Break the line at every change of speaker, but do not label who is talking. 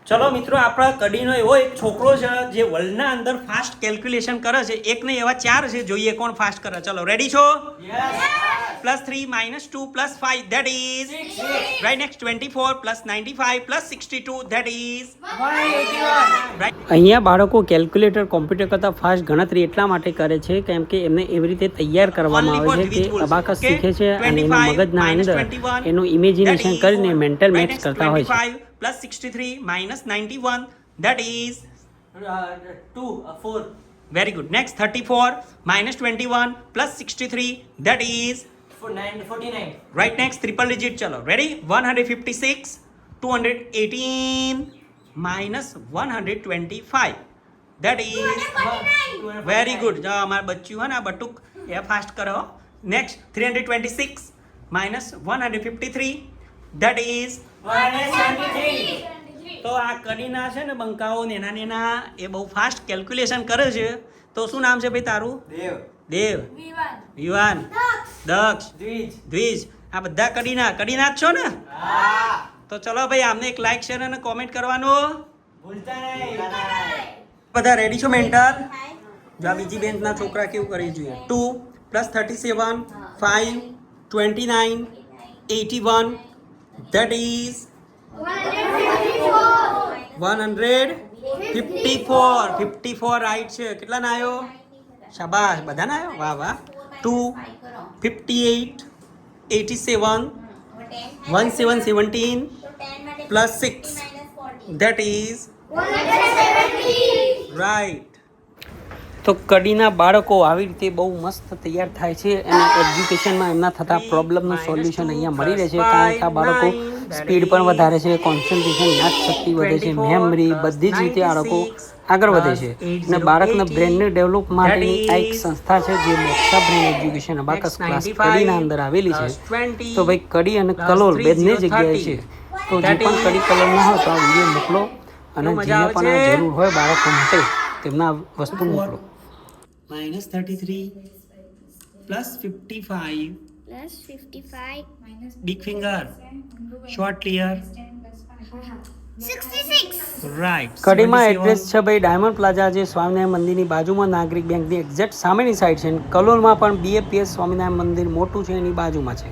ચલો મિત્રો, આપણા કડીનો એવો એક છોકરો છે જે વર્લ્ડના અંદર ફાસ્ટ કેલ્ક્યુલેશન કરે છે. એક ને એવા 4 છે, જોઈએ કોણ ફાસ્ટ કરે. ચલો, રેડી છો? +3 -2 +5 that is 6. Right next 24 +95 +62 that is 181. અહીંયા બાળકો કેલ્ક્યુલેટર કોમ્પ્યુટર કરતાં ફાસ્ટ ગણતરી એટલા માટે કરે છે કેમ કે એમને એવી રીતે તૈયાર કરવામાં આવે છે કે અબાકસ શીખે છે અને એના મગજના અંદર એનું ઇમેજિનેશન કરીને મેન્ટલ મેથ્સ કરતા હોય છે. +63 -91 that is 4. Very good. Next 34 -21 +63 that is
49.
right. Next triple digit. Chalo, ready? 156 218 -125 that is
249.
very good. જો અમાર બચ્ચું હે ને બટુક એ ફાસ્ટ કરો. Next 326 -153 that is
173.
તો આ કડીના છે ને બંકાઓ નેના નેના એ બહુ ફાસ્ટ કેલ્ક્યુલેશન કરે છે. તો શું નામ છે ભાઈ તારું? દેવ, વિવાન, દક્ષ, દ્વિજ. આ બધા કડીના જ છો ને? તો ચલો ભાઈ, આમને એક લાઈક શેર અને કોમેન્ટ કરવાનું
ભૂલતા નહીં.
બધા રેડી છો મેન્ટર? જો આ બીજી બેન્ચના છોકરા કેવું કરી જોઈએ. 2 +37 5 29 81 that is 154 રાઈટ છે. કેટલા ના આવ્યો? શાબાશ, બધા ના આવ્યો. વાહ વાહ. 2 58 87 1717 +6 that is રાઈટ. તો કડીના બાળકો આવી રીતે બહુ મસ્ત તૈયાર થાય છે અને એજ્યુકેશનમાં એમના થતા પ્રોબ્લેમનું સોલ્યુશન અહીંયા મળી રહે છે. કારણ કે આ બાળકો સ્પીડ પણ વધારે છે, કોન્સન્ટ્રેશન, યાદશક્તિ વધે છે, મેમરી બધી જ રીતે આ લોકો આગળ વધે છે. અને બાળકના બ્રેનને ડેવલપ માટેની આ એક સંસ્થા છે જે Moksha brain education abacus class કડીના અંદર આવેલી છે. તો ભાઈ કડી અને કલોલ બંને જગ્યાએ છે. તો જે પણ કડી કલોલ ન હોય તો આ વિડીયો મોકલો અને જેને પણ આ જરૂર હોય બાળકો માટે તેમના વસ્તુ મોકલો. -33 +55 big finger short clear
66.
right.
કડીમાં એડ્રેસ છે ભાઈ ડાયમંડ પ્લાઝા, જે સ્વામિનારાયણ મંદિરની બાજુમાં નાગરિક બેંકની એક્ઝેક્ટ સામેની સાઈડ છે. કલોલમાં પણ BAPS સ્વામિનારાયણ મંદિર મોટું છે એની બાજુમાં છે.